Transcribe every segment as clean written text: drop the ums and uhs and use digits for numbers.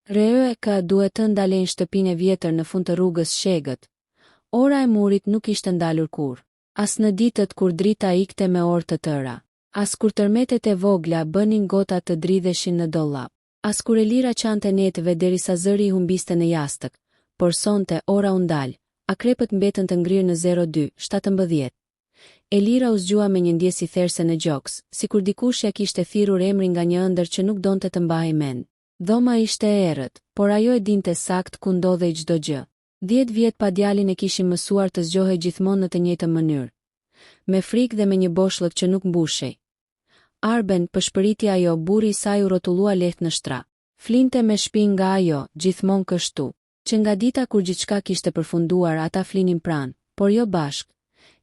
Ka duhet të ndalen shtëpinë e vjetër në fund të rrugës Shegët. Ora e murit nuk ishte ndalur kur. As në ditët kur drita ikte me orë të tëra. As kur tërmetet e vogla bënin gota të dridheshin në dollap. As kur Elira qante netëve derisa zëri i humbiste në jastëk. Por sonte ora u ndal. Akrepët mbetën të ngrirë në 02:17. Elira u zgjua me një ndjesë therse në gjoks, sikur dikush ja kishte thirrur emrin nga një ëndër që nuk donte të mbahej mend. Dhoma ishte e errët, por ajo e dinte sakt ku ndodhej çdo gjë. 10 vjet pa djalin e kishin mësuar të zgjohej gjithmonë në të njëjtën mënyrë. Me frikë dhe me një boshllëk që nuk mbushej. Arben, pëshpëriti ajo, burri i saj u rrotullua lehtë në shtra. Flinte me shpinë nga ajo, gjithmonë kështu, që nga dita kur gjithçka kishte përfunduar ata flinin pranë, por jo bashk.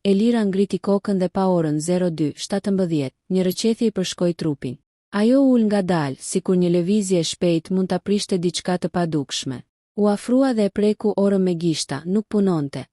Elira ngriti kokën dhe pa orën 02:17, një rëqethje i përshkoi trupin. Ajo ul ngadalë, sikur një lëvizje e shpejtë mund ta prishte diçka të padukshme. U afrua dhe e preku orën me gishta, nuk punonte.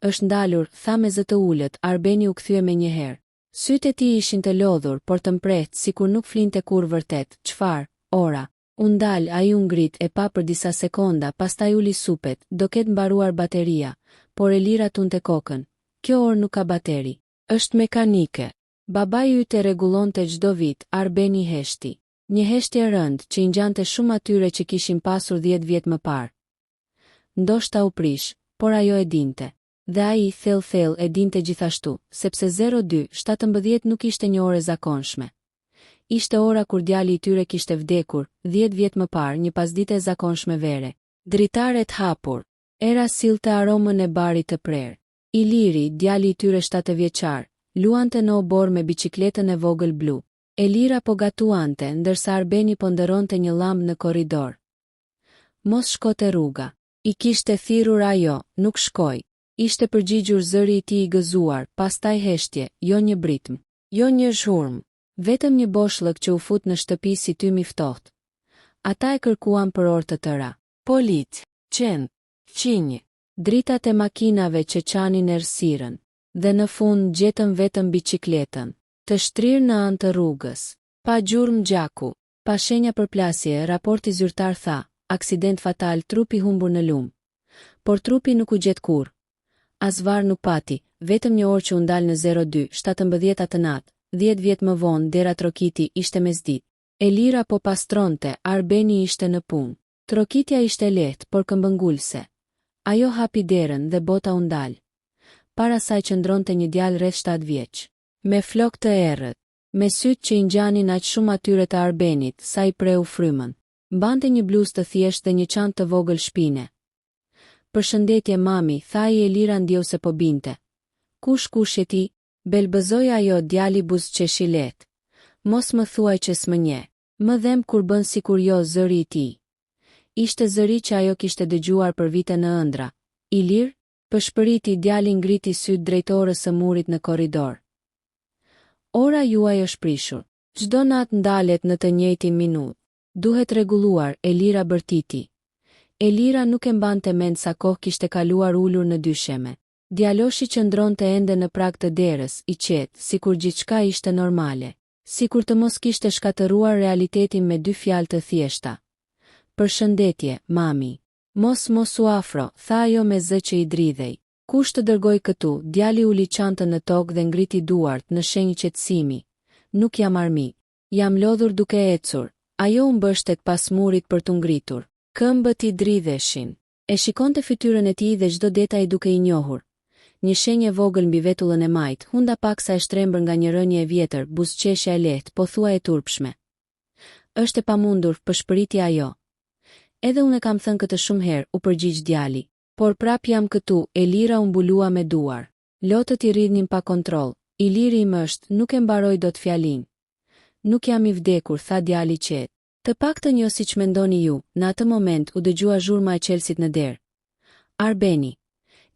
Është ndalur, tha me zë të ulët, Arbeni u kthye me njëherë. Sytë e tij ishin të lodhur, por të mprehtë, sikur nuk flinte kur vërtet. Çfarë? Ora. U ndal, ai u ngrit, e pa për disa sekonda, pastaj uli supet, do ketë mbaruar bateria, por Elira tunte kokën. Kjo orë nuk ka bateri. Është mekanike. Babai yt e rregullonte çdo vit, Arbeni heshti. Një heshtje rënd që i ngjante shumë atyre që kishin pasur 10 vjet më parë. Ndoshta u prish, por ajo e dinte. Dhe ai thellë e dinte gjithashtu, sepse 02:17 nuk ishte një orë e zakonshme. Ishte ora kur djali i tyre kishte vdekur, 10 vjet më parë, një pasdite e zakonshme vere. Dritaret hapur. Era sillte aromën e barit të prerë. Iliri, djali i tyre 7 vjeçar, luante në obor me biçikletën e vogël blu. Elira po gatuante, ndërsa Arbeni po ndëronte një llambë në korridor. Mos shkote rruga. I kishte thirrur ajo, nuk shkoj. Ishte përgjigjur zëri i tij i gëzuar, pastaj heshtje, jo një britm, jo një zhurmë, vetëm një boshllëk që u fut në shtëpi si tymi i ftohtë. Ata e kërkuan për orë të tëra. Polic, qend, qinj, dritat e makinave që qanin errësirën, dhe në fund gjetën vetëm biçikletën, të shtrirë në anë të rrugës, pa gjurmë gjaku, pa shenja përplasje. Raporti zyrtar tha, aksident fatal, trupi humbur në lum. Por trupi nuk u gjet kurrë. As var nuk pati, vetëm një orë që u ndal në 02:17 atë natë. 10 vjet më vonë dera trokiti ishte mesditë. Elira po pastronte, Arbeni ishte në punë. Trokitja ishte lehtë, por këmbëngulse. Ajo hapi derën dhe bota u ndal. Para saj qëndronte një djalë rreth 7 vjeç, me flokë të errët, me sytë që i ngjanin aq shumë atyre të Arbenit, sa i preu frymën. Mbante një bluzë të thjeshtë dhe një çantë të vogël shpine. Përshëndetje mami, tha i Elira ndjeu po binte. Kush je ti? Belbëzoi ajo, djali buzëqeshi lehtë. Mos më thuaj që s'më nje. Më dhem kur bën sikur jo zëri i tij. Ishte zëri që ajo kishte dëgjuar për vite në ëndra. Ilir? Pëshpëriti, djali ngriti sytë drejt orës së murit në korridor. Ora juaj është prishur. Çdo natë ndalet në të njëjtin minutë. Duhet rregulluar, Elira bërtiti. Elira nuk e mbante mend sa kohë kishte kaluar ulur në dysheme. Djaloshi qëndronte ende në prag të derës, i qetë, sikur gjithçka ishte normale, sikur të mos kishte shkatëruar realitetin me 2 fjalë të thjeshta. Përshëndetje, mami. Mos u afro, tha ajo me zë që i dridhej. Kush të dërgoj këtu? Djali uli çantën në tokë dhe ngriti duart në shenjë qetësimi. Nuk jam armik. Jam lodhur duke ecur. Ajo u mbështet pas murit për t'u ngritur. Këmbët i dridheshin. E shikonte fytyrën e tij dhe çdo detaj duke i njohur. Një shenjë vogël mbi vetullën e majt, hunda paksa e shtrembër nga një rënje e vjetër, buzëqeshja e lehtë, pothuaj e turpshme. Është e pamundur, pëshpëriti ajo. Edhe unë kam thënë këtë shumë herë, u përgjigj djali. Por prap jam këtu, Elira u mbulua me duar. Lotët i rridhnin pa kontroll. Iliri im është, nuk e mbaroi dot fjalin. Nuk jam i vdekur, tha djali qetë. Të paktën jo siç mendoni ju. Në atë moment u dëgjua zhurma e Çelsit në derë. Arbeni.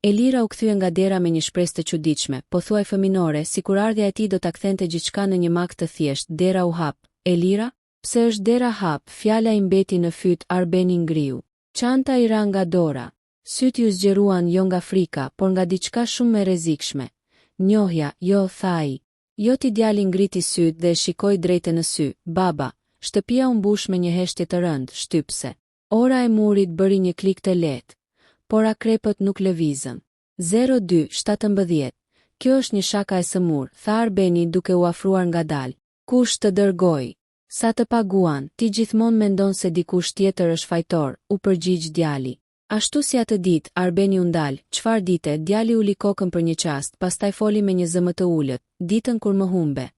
Elira u kthye nga dera me një shpresë të çuditshme, pothuaj fëminore, sikur ardhja e tij do ta kthente gjithçka në një mak të thjeshtë. Dera u hap. Elira? Pse është dera hap? Fjala i mbeti në fyt. Arbeni ngriu. Çanta i ra nga dora. Syt ju zgjeruan jo nga frika, por nga diçka shumë më rrezikshme. Njohja, jo, tha ai. Jo, ti djali ngriti syt dhe e shikoi drejtë në sy. Baba. Shtëpia u mbush me një heshtje të rëndë, shtypse. Ora e murit bëri një klik të lehtë, por akrepët nuk lëvizën. 02:17. Kjo është një shaka e sëmur, tha Arbeni duke u afruar ngadalë. Kush të dërgoi? Sa të paguan? Ti gjithmonë mendon se dikush tjetër është fajtor, u përgjigj djali. Ashtu si atë ditë, Arbeni u ndal. Çfarë dite? Djali uli kokën për një çast, pastaj foli me një zëmë të ulët. Ditën kur më humbe.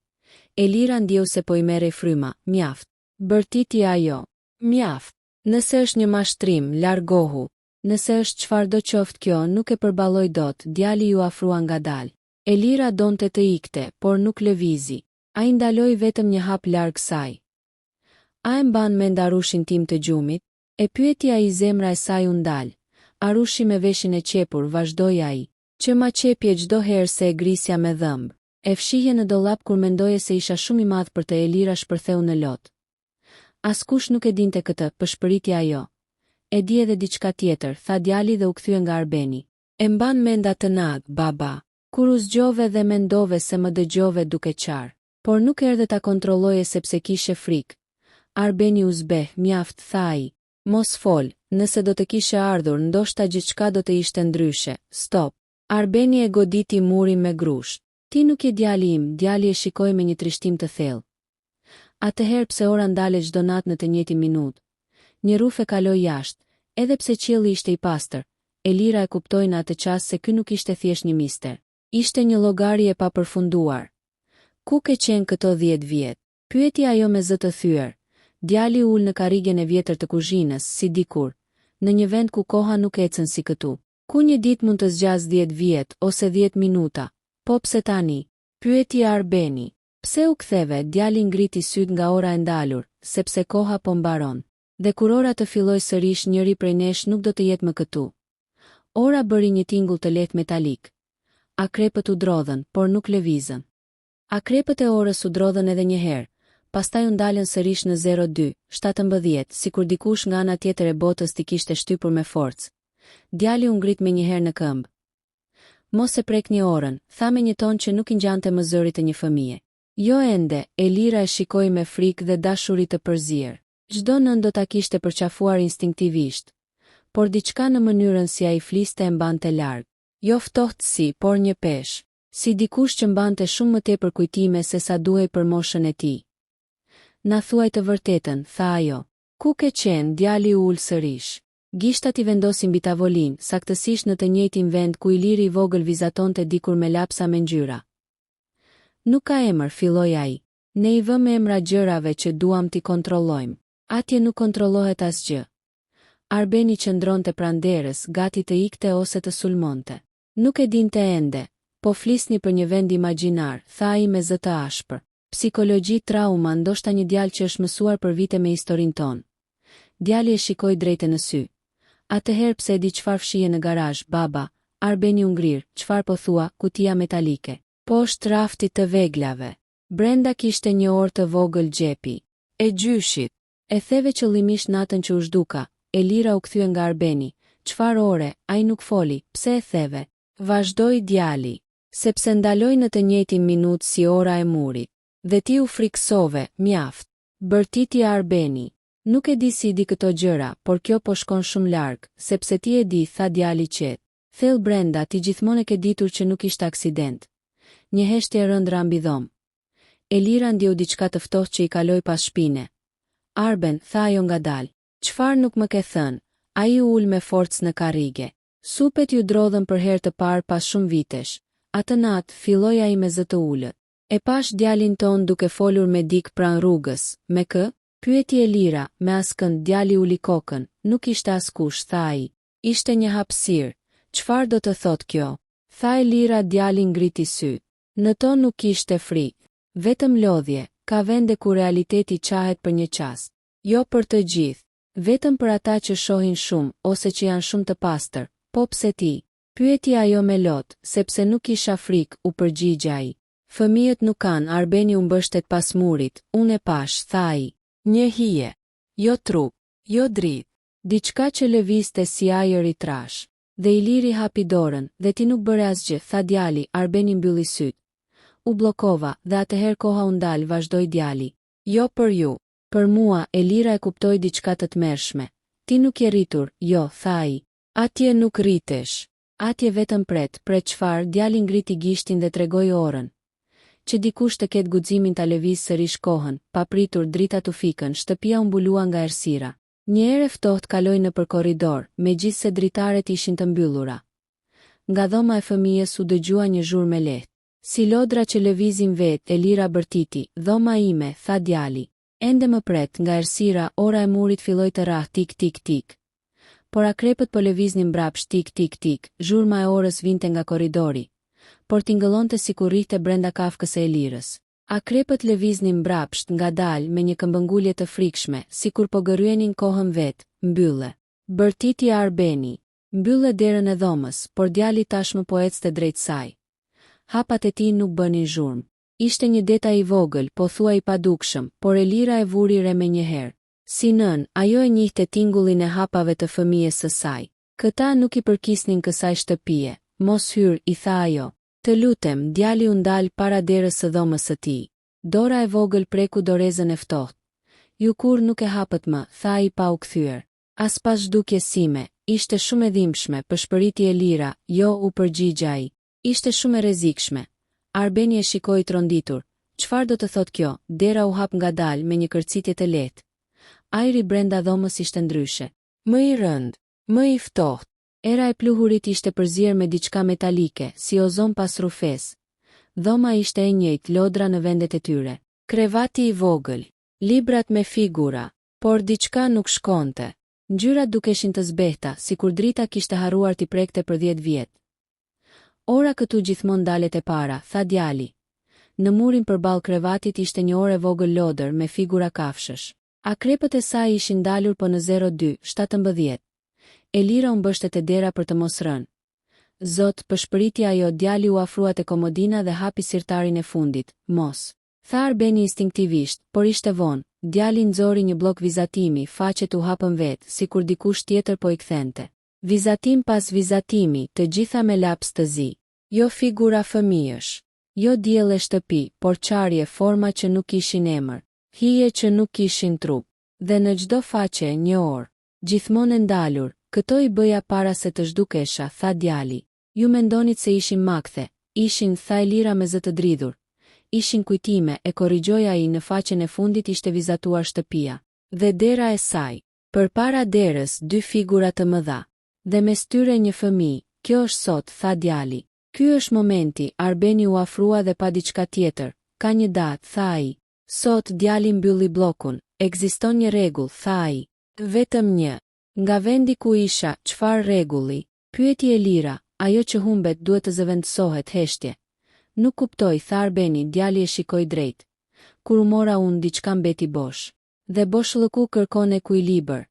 Elira ndjeu se po I merrej fryma. Mjaft. Bërtiti ajo. Mjaft. Nëse është një mashtrim, largohu. Nëse është çfarëdo qoftë kjo, nuk e përballoj dot. Djali ju afrua ngadalë. Elira donte të ikte, por nuk lëvizi. Ai ndaloi vetëm një hap larg saj. A e mban mend Arushin tim të gjumit? E pyeti ai. Zemra e saj u ndal. Arushi me veshin e qepur, vazhdoi ai. Që ma qepje çdo herë se e grisja me dhëmb. E fshihje në dollap kur mendoje se isha shumë I madh për të. Elira shpërtheu në lot. Askush nuk e dinte këtë, pëshpëriti ajo. E di edhe diçka tjetër, tha djali dhe u kthye nga Arbeni. E mban mend atë natë, baba. Kur u zgjove dhe mendove se më dëgjove duke qarë. Por nuk erdhe ta kontrolloje sepse kishe frikë. Arbeni u zbeh, mjaft, tha ai. Mos fol, nëse do të kishe ardhur, ndoshta gjithçka do të ishte ndryshe. Stop. Arbeni e goditi murin me grusht. Ti nuk je djali im, djali e shikoi me një trishtim të thellë. Atëherë pse ora ndale çdo natë në të njëjtin minutë? Një rrufë kaloi jashtë, edhe pse qielli ishte I pastër. Elira e kuptoi në atë çast se ky nuk ishte thjesht një mister. Ishte një llogari e papërfunduar. Ku ke qenë këto 10 vjet? Pyeti ajo me zë të thyer. Djali ul në karrigen e vjetër të kuzhinës, si dikur, në një vend ku koha nuk ecën si këtu. Ku një ditë mund të zgjas 10 vjet ose 10 minuta. Po pse tani? Pyeti Arbeni. Pse u ktheve? Djali ngriti syt nga ora e ndalur, sepse koha po mbaron. Dhe kur ora të filloj sërish, njëri prej nesh nuk do të jetë më këtu. Ora bëri një tingull të lehtë metalik. Akrepët u drodhën, por nuk lëvizën. Akrepët e orës u drodhën edhe një herë, pastaj u ndalën sërish në 02:17, sikur dikush nga ana tjetër e botës t'i kishte shtypur me forcë. Djali u ngrit me një herë në këmbë. Mos e prekni orën, tha me një ton që nuk I ngjante më zërit e një fëmije. Jo ende, Elira e shikoi me frikë dhe dashuri të përzier. Çdo nën do ta kishte përqafuar instinktivisht, por diçka në mënyrën si ai fliste e mbante larg. Jo ftohtësi, por një peshë, si dikush që mbante shumë më tepër kujtime se sa duhej për moshën e tij. Na thuaj të vërtetën, tha ajo. Ku ke qenë? Djali u ul sërish. Gishtat I vendosin mbi tavolinë, saktësisht në të njëjtin vend ku Iliri I vogël vizatonte dikur me lapsa me ngjyra. Nuk ka emër, filloi ai. Ne I vëmë emra gjërave që duam t'i kontrollojmë. Atje nuk kontrollohet asgjë. Arbeni qëndronte pranderës, gati të ikte ose të sulmonte. Nuk e dinte ende, po flisni për një vend imagjinar, tha ai me zë të ashpër. Psikologji, trauma, ndoshta një djalë që është mësuar për vite me historinë tonë. Djali e shikoi drejtë në sy. Atëherë pse e di çfarë fshije në garazh, baba? Arbeni u ngrir. Çfarë po thua? Kutia metalike. Poshtë raftit të veglave. Brenda kishte një orë të vogël xhepi. E gjyshit. E theve qëllimisht natën që u zhduka. Elira u kthye nga Arbeni. Çfarë ore? Ai nuk foli. Pse e theve? Vazhdoi djali. Sepse ndaloi në të njëjtin minutë si ora e murit. Dhe ti u friksove, mjaft. Bërtiti Arbeni. Nuk e di si I di këto gjëra, por kjo po shkon shumë larg, sepse ti e di, tha djali qetë. Thell brenda, ti gjithmonë e ke ditur që nuk ishte aksident. Një heshtje e rëndra mbi dhomë. Elira ndjeu diçka të ftohtë që I kaloi pas shpine. Arben, tha ajo ngadalë. Çfarë nuk më ke thënë? Ai u ul me forcë në karrige. Supet ju drodhën për herë të parë pas shumë vitesh. Atë natë filloi ai me zë të ulët. E pash djalin ton duke folur me dik pranë rrugës, me kë? Pyeti Elira, me askënd. Djali uli kokën, nuk ishte askush, tha ai. Ishte një hapësirë. Çfarë do të thotë kjo? Tha Elira. Djali ngriti syt. Në to nuk ishte frikë, vetëm lodhje. Ka vende ku realiteti qahet për një çast. Jo për të gjithë, vetëm për ata që shohin shumë ose që janë shumë të pastër. Po pse ti? Pyeti ajo me lot, sepse nuk isha frikë, u përgjigj ai. Fëmijët nuk kanë. Arbeni u mbështet pas murit. Unë e pash, tha ai. Një hije, jo trup, jo dritë, diçka që lëvizte si ajër I trash. Dhe Iliri hapi dorën, dhe ti nuk bëre asgjë, tha djali. Arbeni mbylli syt. U bllokova, dhe atëherë koha u ndal, vazhdoi djali. Jo për ju, për mua. Elira e kuptoi diçka të tmerrshme. Ti nuk je rritur, jo, tha ai. Atje nuk rritesh. Atje vetëm pret çfarë, djali ngriti gishtin dhe tregoi orën. Që dikush të ketë guximin ta lëviz sërish kohën, pa pritur drita të fikën, shtëpia u mbulua nga errësira. Një erë e ftohtë kaloi nëpër korridor, megjithse dritaret ishin të mbyllura. Nga dhoma e fëmijës u dëgjua një zhurmë lehtë. Si lodra që lëvizin vetë, Elira bërtiti, dhoma ime, tha djali. Ende më pret, nga errësira, ora e murit filloi të rah tik tik tik. Por akrepët po lëviznin mbrapsht tik tik tik, zhurma e orës vinte nga korridori, por tingëllonte sikur rrihte brenda kafkës së Elirës. Akrepët lëviznin mbrapsht ngadalë me një këmbëngulje të frikshme, sikur po gërryenin kohën vet, mbylle. Bërtiti Arbeni. Mbylle derën e dhomës, por djali tashmë po ecte drejt saj. Hapat e tij nuk bënin zhurmë. Ishte një detaj i vogël, po thua i padukshëm, por Elira e vuri re me njëherë. Si nën, ajo e njihte tingullin e hapave të fëmijës së saj. Këta nuk i përkisnin kësaj shtëpie. Mos hyr, i tha ajo. Të lutem, djali u ndal para derës së dhomës së tij. Dora e vogël preku dorezën e ftohtë. Ju kur nuk e hapët më, tha ai pa u kthyer. As pas zhdukjes sime, ishte shumë e dhimbshme, përshpëriti Elira, jo u përgjigj ai. Ishte shumë e rrezikshme. Arbeni e shikoi tronditur. Çfarë do të thotë kjo? Dera u hap ngadalë me një kërcitje të lehtë. Ajri brenda dhomës ishte ndryshe. Më i rënd, më i ftohtë. Era e pluhurit ishte përzier me diçka metalike, si ozon pas rrufes. Dhoma ishte e njëjtë, lodra në vendet e tyre. Krevati i vogël, librat me figura, por diçka nuk shkonte. Ngjyrat dukeshin të zbehta, sikur drita kishte harruar t'i prekte për 10 vjet. Ora këtu gjithmonë dalet e para, tha djali. Në murin përballë krevatit ishte një orë e vogël lodër me figura kafshësh. Akrepët e saj ishin dalur po në 02:17. Elira u mbështet te dera për të mos rënë. Zot, përshpëriti ajo, djali u afrua te komodina dhe hapi sirtarin e fundit. Mos, tha Arbeni instinktivisht, por ishte vonë. Djali nxori një blok vizatimi, faqet u hapën vetë, sikur dikush tjetër po i kthente. Vizatim pas vizatimi, të gjitha me laps të zi. Jo figura fëmijësh. Jo diell e shtëpi, por qarje, forma që nuk kishin emër. Hije që nuk kishin trup. Dhe në çdo faqe një orë. Gjithmonë e ndalur, këto i bëja para se të zhdukesha, tha djali. Ju mendonit se ishin makthe, ishin, tha Elira me zë të dridhur. Ishin kujtime, e korrigjoi ai, në faqen e fundit ishte vizatuar shtëpia. Dhe dera e saj. Përpara derës 2 figura të mëdha. Dhe mes tyre një fëmijë. Kjo është sot, tha djali. Ky është momenti, Arbeni u afrua dhe pa diçka tjetër. Ka një datë, tha ai. Sot djali mbylli bllokun. Ekziston një rregull, tha ai. Vetëm një. Nga vendi ku isha, çfarë rregulli? Pyeti Elira, ajo që humbet duhet të zëvendësohet, heshtje. Nuk kuptoj, tha Arbeni, djali e shikoi drejt. Kur u mora unë diçka mbeti bosh. Dhe boshllëku kërkon ekuilibër.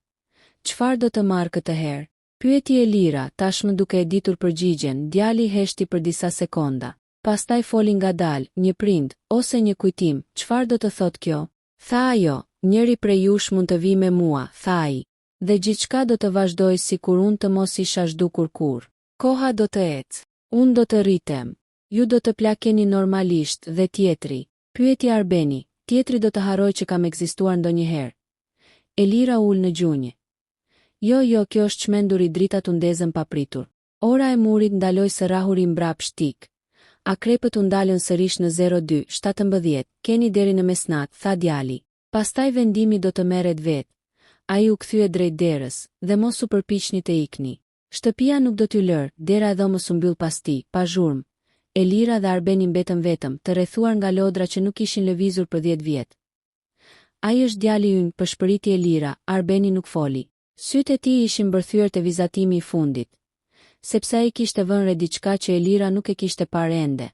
Çfarë do të marr këtë herë? Pyeti Elira, tashmë duke e ditur përgjigjen, djali heshti për disa sekonda. Pastaj foli ngadalë, një prind, ose një kujtim, çfarë do të thotë kjo? Tha ajo, njëri prej jush mund të vi me mua, tha ai. Dhe gjithçka do të vazhdoj sikur unë të mos isha zhdukur kur. Koha do të ecë. Unë do të rritem. Ju do të plakeni normalisht dhe tjetri. Pyeti Arbeni, tjetri do të harroj që kam ekzistuar ndonjëherë. Elira ul në gjunjë. Jo, kjo është çmendur i drita të ndezën papritur. Ora e murit ndaloi së rahuri mbrapsht tik. Akrepët u ndalën sërish në 02:17. Keni deri në mesnat, tha djali. Pastaj vendimi do të merret vetë. Ai u kthye drejt derës, dhe mos u përpiqni të ikni. Shtëpia nuk do t'ju lër, dera e dhomës u mbyll pas tij, pa zhurmë. Elira dhe Arbeni mbetën vetëm, të rrethuar nga lodra që nuk ishin lëvizur për 10 vjet. Ai është djali ynë, përshpëriti Elira, Arbeni nuk foli. Sytë e tij ishin mbërthyer te vizatimi i fundit, sepse ai kishte vënë re diçka që Elira nuk e kishte parë ende.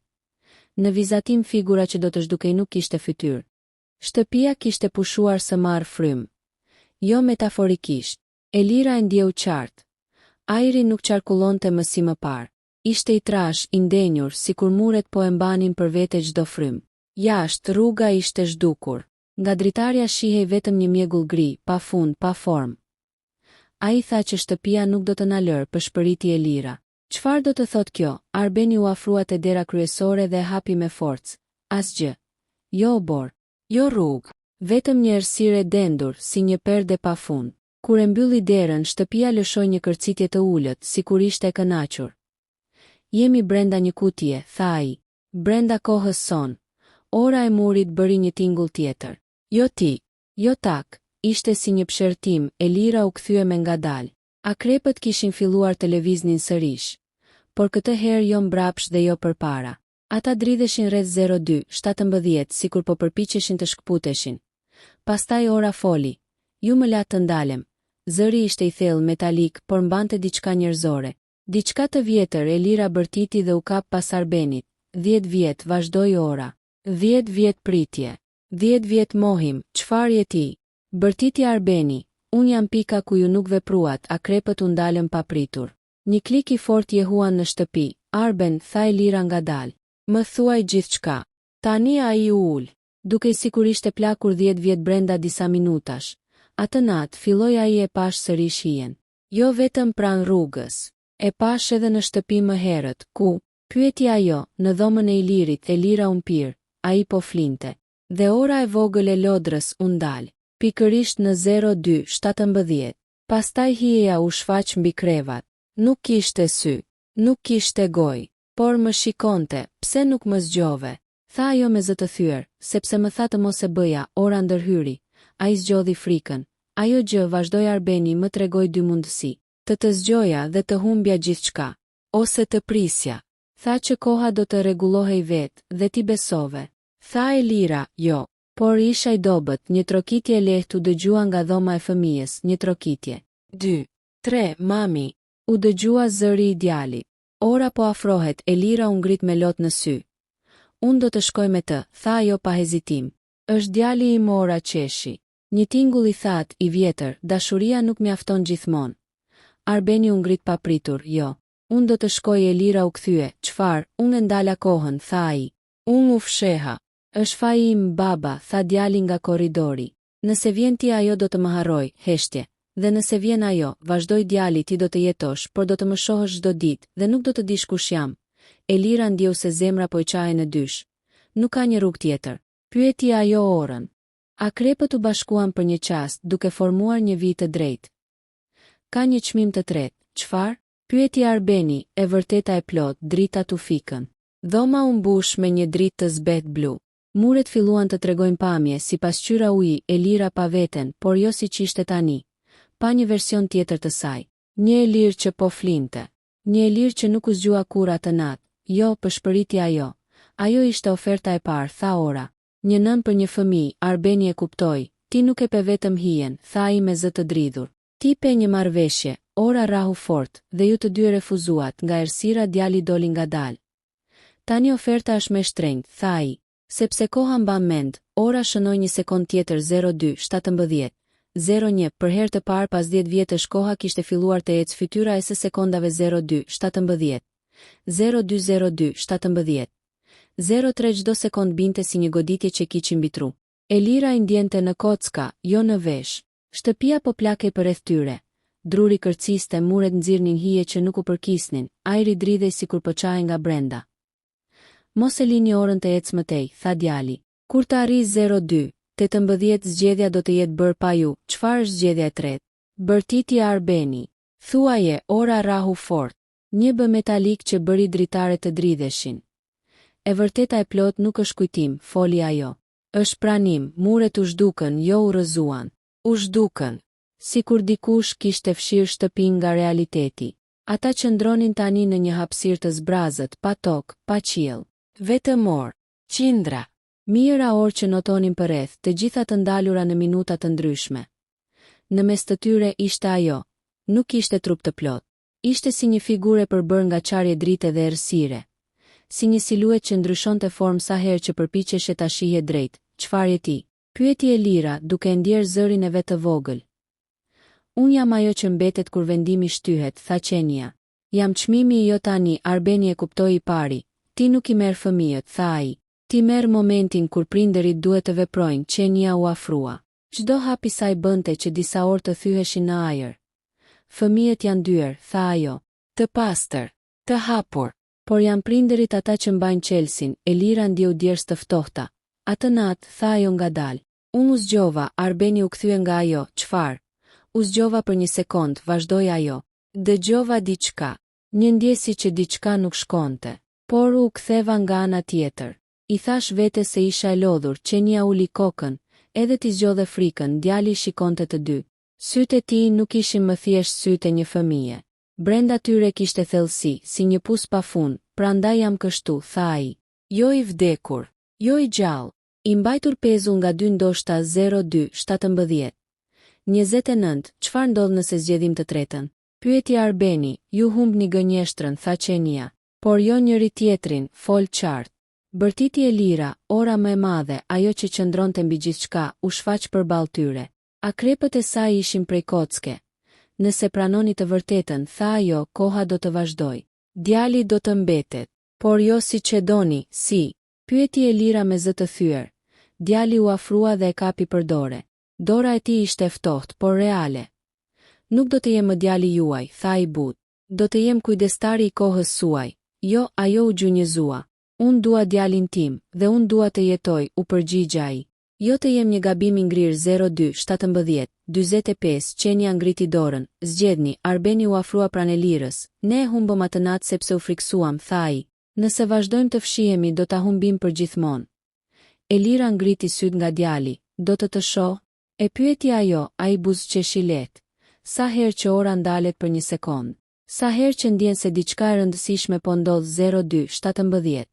Në vizatim figura që do të zhdukej nuk kishte fytyrë. Shtëpia kishte pushuar së marr frym. Jo metaforikisht. Elira e ndjeu qartë. Ajri nuk qarkullonte më si më parë. Ishte i trash, i ndenjur, sikur muret po e mbanin për vete çdo frym. Jashtë rruga ishte zhdukur. Nga dritarja shihej vetëm një mjegull gri, pa fund, pa formë. Ai tha që shtëpia nuk do të na lër, përshpëriti Elira. Çfarë do të thotë kjo? Arbeni u afrua te dera kryesore dhe hapi me forcë. Asgjë. Jo obor. Jo rrugë. Vetëm një errësirë dendur, si një perde pa fund. Kur e mbylli derën, shtëpia lëshoi një kërcitje të ulët, sikur ishte e kënaqur. Jemi brenda një kutije, tha ai. Brenda kohës son. Ora e murit bëri një tingull tjetër. Jo ti, jo tak, ishte si një pëshërtim, Elira u kthye me ngadalë. Akrepët kishin filluar të lëviznin sërish, por këtë herë jo mbrapsht dhe jo përpara. Ata dridheshin rreth 02:17 sikur po përpiqeshin të shkputeshin. Pastaj ora foli. Ju më la të ndalem. Zëri ishte i thellë metalik, por mbante diçka njerëzore. Diçka të vjetër, Elira bërtiti dhe u kap pas Arbenit. 10 vjet, vazhdoi ora. 10 vjet pritje. 10 vjet mohim, çfarë je ti? Bërtiti Arbeni. Unë jam pika ku ju nuk vepruat, akrepët u ndalën pa pritur. Një klik i fort jehuan në shtëpi. Arben, tha Elira ngadalë. Më thuaj gjithçka. Tani ai u ul, duke sikur ishte plakur 10 vjet brenda disa minutash. Atë natë filloi ai e pash sërish hijen. Jo vetëm pranë rrugës. E pash edhe në shtëpi më herët, ku? Pyeti ajo, në dhomën e Ilirit, Elira u mpir, ai po flinte. Dhe ora e vogël e lodrës u ndal, pikërisht në 02:17. Pastaj hijeja u shfaq mbi krevat. Nuk kishte sy, nuk kishte gojë, por më shikonte, pse nuk më zgjove? Tha ajo me zë të thyer, sepse më tha të mos e bëja, ora ndërhyri. Ai zgjodhi frikën. Ajo gjë, vazhdoi Arbeni, më tregoi dy mundësi. Të zgjoja dhe të humbja gjithçka, ose të prisja. Tha që koha do të rregullohej vetë dhe ti besove. Tha Elira, jo, por isha i dobët, një trokitje lehtë u dëgjua nga dhoma e fëmijës, një trokitje. 2, 3, mami, u dëgjua zëri i djalit. Ora po afrohet, Elira u ngrit me lot në sy. Unë do të shkoj me të, tha ajo pa hezitim. Është djali im, ora qeshi. Një tingull i thatë, i vjetër, dashuria nuk mjafton gjithmonë. Arbeni u ngrit pa pritur, jo. Unë do të shkoj, Elira u kthye, çfarë? Unë ndala kohën, tha ai. Unë u fsheha. Është faji im, baba, tha djali nga korridori. Nëse vjen ti, ajo do të më harroj, heshtje. Dhe nëse vjen ajo, vazhdoi djali, ti do të jetosh, por do të më shohësh çdo ditë dhe nuk do të dish kush jam. Elira ndjeu se zemra po i çahej në dysh. Nuk ka një rrugë tjetër. Pyeti ajo orën. Akrepët u bashkuan për një çast, duke formuar një vit të drejtë. Ka një çmim të tretë. Çfarë? Pyeti Arbeni, e vërteta e plot, drita tu fikën. Dhoma u mbush me një dritë të zbet blu. Muret filluan të tregojnë pamje, si pasqyra uji, Elira pa veten, por jo si që ishte tani. Pa një version tjetër të saj. Një Elir që po flinte. Një Elir që nuk u zgjua kur atë natë. Jo, pëshpëriti ajo. Ajo ishte oferta e parë, tha ora. Një nën për një fëmijë, Arbeni e kuptoi. Ti nuk e pe vetëm hijen, tha ai me zë të dridhur. Ti pe një marrëveshje, ora rahu fort, dhe ju të dy refuzuat, nga errësira djali doli ngadalë. Tani oferta është më e shtrenjtë, tha ai. Sepse koha mban mend, ora shënoi një sekond tjetër 02:17. 01 për herë të parë pas 10 vjetësh koha kishte filluar të ecë fytyra e së sekondave 02:17. 02:17. 03 çdo sekond binte si një goditje që kiçi mbi tru. Elira i ndjente në kocka, jo në vesh. Shtëpia po plakej përreth tyre. Druri kërciste, muret nxirrnin hije që nuk u përkisnin, ajri dridhej sikur po çahej nga brenda. Mos e lini orën të ecë më tej, tha djali. Kur të arrijë 02:18 zgjedhja do të jetë bërë pa ju. Çfarë është zgjedhja e tretë? Bërtiti Arbeni. Thuaje, ora rahu fort. Një bë metalik që bëri dritare të dridheshin. E vërteta e plot nuk është kujtim, foli ajo. Është pranim, muret u zhdukën, jo u rrëzuan. U zhdukën. Sikur dikush kishte fshirë shtëpin nga realiteti. Ata qëndronin tani në një hapësirë të zbrazët, pa tokë, pa qiell. Vetëm orë, qindra, mijëra orë që notonin përreth, të gjitha të ndalura në minuta të ndryshme. Në mes të tyre ishte ajo. Nuk ishte trup të plot. Ishte si një figure përbër nga qarje drite dhe errësire. Si një siluet që ndryshonte formë sa herë që përpiqeshe ta shihje drejt. Çfarë je ti? Pyeti Elira, duke ndjerë zërin e vet të vogël. Unë jam ajo që mbetet kur vendimi shtyhet, tha qenia. Jam çmimi i jo tani, Arbeni e kuptoi i pari. Ti nuk i merr fëmijët, tha ai. Ti merr momentin kur prindërit duhet të veprojnë, qenia u afrua. Çdo hap i saj bënte që disa orë të thyheshin në ajër. Fëmijët janë dyer, tha ajo. Të pastër, të hapur. Por janë prindërit ata që mbajnë qelsin, Elira ndjeu djerës të ftohta. Atë natë, tha ajo ngadalë. Unë u zgjova, Arbeni u kthye nga ajo, çfarë? U zgjova për një sekond, vazhdoi ajo. Dëgjova diçka. Një ndjesi që diçka nuk shkonte. Por u ktheva nga ana tjetër. I thash vete se isha e lodhur, qenia uli kokën, edhe t'i zgjodhe frikën, djali shikonte të dy. Sytë e tij nuk ishin më thjesht sytë e një fëmije. Brenda tyre kishte thellësi, si një pus pa fund, prandaj jam kështu, tha ai. Jo i vdekur, jo i gjallë. I mbajtur pezull nga 2 ndoshta 02-17. 29, çfarë ndodh nëse zgjedhim të tretën? Pyeti Arbeni, ju humbni gënjeshtrën, tha qenia. Por jo njëri tjetrin, fol qartë. Bërtiti e lira, ora më e madhe, ajo që qëndronte mbi gjithçka, u shfaq përballë tyre. Akrepët e saj ishin prej kocke. Nëse pranoni të vërtetën, tha ajo, koha do të vazhdoj. Djali do të mbetet. Por jo si që doni, si. Pyeti e lira me zë të thyer. Djali u afrua dhe e kapi për dore. Dora e tij ishte ftohtë, por reale. Nuk do të jem më djali juaj, tha i but. Do të jem kujdestari i kohës suaj. Jo, ajo u gjunjëzua. Unë dua djalin tim, dhe unë dua të jetoj, u përgjigja ai. Jo të jem një gabim i ngrirë 02-17-45, qenia ngriti dorën, zgjedhni, Arbeni u afrua pranë Elirës. Ne e humbëm atë natë sepse u friksuam, tha ai. Nëse vazhdojmë të fshihemi do ta humbim për gjithmonë. Elira ngriti syt nga djali, do të shoh? E pyeti ajo, ai buzëqeshi lehtë. Sa herë që ora ndalet për një sekond. Sa herë që ndjen se diçka e rëndësishme po ndodh 02-17.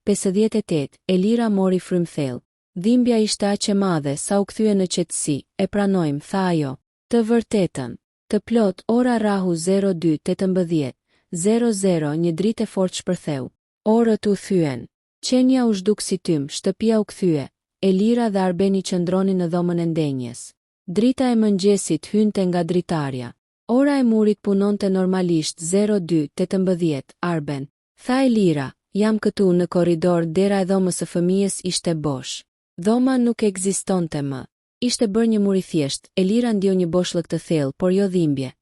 58, Elira mori frymthell. Dhimbja ishte aq e madhe sa u kthye në qetësi, e pranojmë, tha ajo. Të vërtetën. Të plot, ora rahu 02-18-00, një dritë e fortë shpërtheu. Orët u thyen. Qenia u zhduk si tym, shtëpia u kthye. Elira dhe Arbeni qëndronin në dhomën e ndenjes. Drita e mëngjesit hynte nga dritarja. Ora e murit punonte normalisht 02-18, Arben. Tha Elira, jam këtu në korridor, dera e dhomës së fëmijës ishte bosh. Dhoma nuk ekzistonte më. Ishte bërë një mur i thjesht, Elira ndjeu një boshllëk të thellë, por jo dhimbje.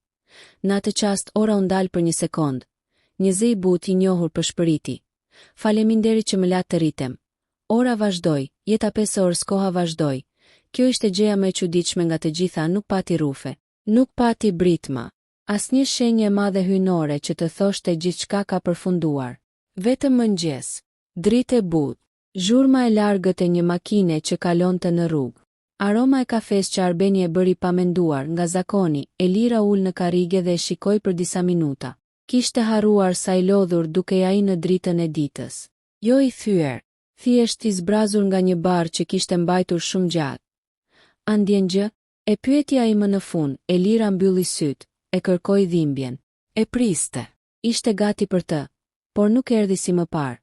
Në atë çast ora u ndal për një sekond. Një zë i butë i njohur përshpëriti. Faleminderit që më la të rritem. Ora vazhdoi, jeta 5 orës koha vazhdoi. Kjo ishte gjëja më e çuditshme nga të gjitha, nuk pati rufe. Nuk pati britma. Asnjë shenjë e madhe hyjnore që të thoshte gjithçka ka përfunduar. Vetëm mëngjes. Dritë e butë. Zhurma e largët e një makine që kalonte në rrugë. Aroma e kafes që Arbeni e bëri pa menduar, nga zakoni, Elira ul në karrige dhe e shikoi për disa minuta. Kishte harruar sa i lodhur duke ai në dritën e ditës. Jo i thyer, thjesht i zbrazur nga një barë që kishte mbajtur shumë gjatë. A ndjen gjë? E pyeti ai më në fund. Elira mbylli syt, e kërkoi dhimbjen. E priste. Ishte gati për të, por nuk erdhi si më parë.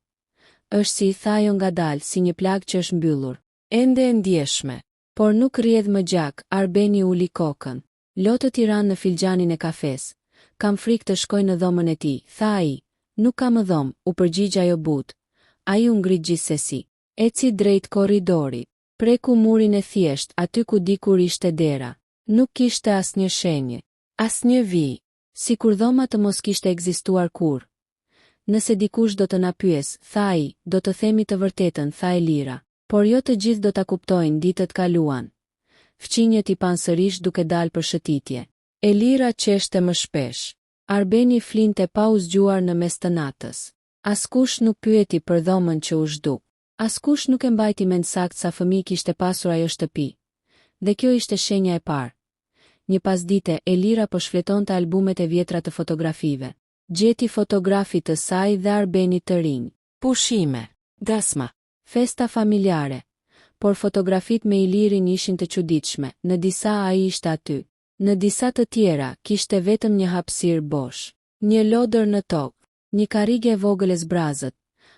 Është si i tha ajo ngadalë, si një plagë që është mbyllur. Ende e ndjeshme, por nuk rrjedh më gjak. Arbeni uli kokën. Lotë Tiranë në filxhanin e kafes. Kam frikë të shkoj në dhomën e tij, tha ai. Nuk kam më dhomë, u përgjigj ajo butë. Ai u ngrit gjithsesi. Eci drejt korridorit. Preku murin e thjesht, aty ku dikur ishte dera. Nuk kishte asnjë shenjë, asnjë vijë, sikur dhoma të mos kishte ekzistuar kurrë. Nëse dikush do të na pyes, tha ai, do të themi të vërtetën, tha Elira. Por jo të gjithë do ta kuptojnë, ditët kaluan. Fqinjët i pan sërish duke dalë për shëtitje. Elira qeshte më shpesh. Arbeni flinte pa u zgjuar në mes të natës. Askush nuk pyeti për dhomën që u zhduk. Askush nuk e mbajti mend sakt sa fëmijë kishte pasur ajo shtëpi. Dhe kjo ishte shenja e parë. Një pasdite, Elira po shfletonte albumet e vjetra të fotografive. Gjeti fotografit të saj dhe Arbenit të rinj. Pushime, dasma, festa familjare. Por fotografit me Ilirin ishin të çuditshme, në disa ai ishte aty. Në disa të tjera, kishte vetëm një hapësirë bosh. Një lodër në tokë, një karrige e vogël e zbrazët.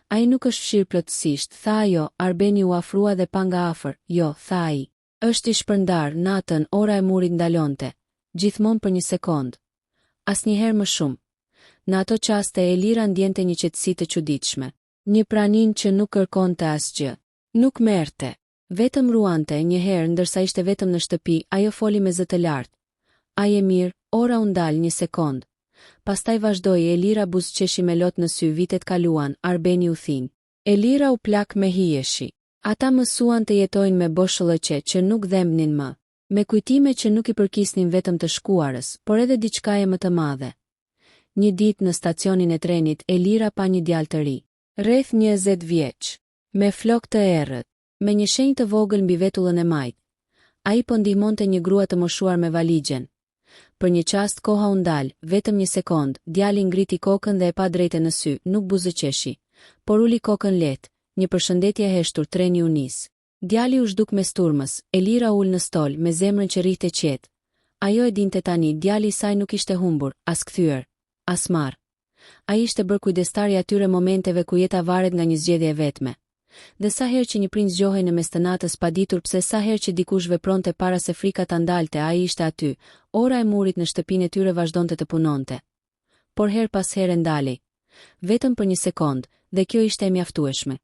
Ai nuk është fshirë plotësisht, tha ajo. Arbeni u afrua dhe pa nga afër. Jo, tha ai. Është i shpërndar, natën ora e murit ndalonte. Gjithmonë për një sekond. Asnjëherë më shumë. Në ato çaste Elira ndjente një qetësi të çuditshme. Një praninë që nuk kërkonte asgjë. Nuk merrte. Vetëm ruante një herë ndërsa ishte vetëm në shtëpi, ajo foli me zë të lartë. Ai e mirë, ora u ndal një sekond. Pastaj vazhdoi. Elira buzëqeshi me lot në sy. Vitet kaluan, Arbeni u thin. Elira u plak me hijeshi. Ata mësuan të jetojnë me boshëllëqe që nuk dhembnin më. me kujtime që nuk i përkisnin vetëm të shkuarës, por edhe diçkaje më të madhe. Një ditë në stacionin e trenit, Elira pa një djalë të ri, rreth 20 vjeç, me flokë të errët, me një shenjë të vogël mbi vetullën e majt. Ai po ndihmonte një grua të moshuar me valigjen. Për një çast koha u ndal, vetëm një sekond, djali ngriti kokën dhe e pa drejtë në sy, nuk buzëqeshi, por uli kokën lehtë, një përshëndetje heshtur, treni u nis. Djali u zhduk me sturmës, Elira ul në stol me zemrën që rrihte qetë. Ajo e dinte tani, djali i saj nuk ishte humbur, as kthyer, as marr. Ai ishte bërë kujdestari atyre momenteve ku jeta varet nga një zgjedhje e vetme. Dhe sa herë që një princ zgjohej në mes të natës pa ditur pse, sa herë që dikush vepronte para se frika ta ndalte, ai ishte aty. Ora e murit në shtëpinë e tyre vazhdonte të punonte. Por her pas here ndalej, vetëm për një sekond, dhe kjo ishte e mjaftueshme.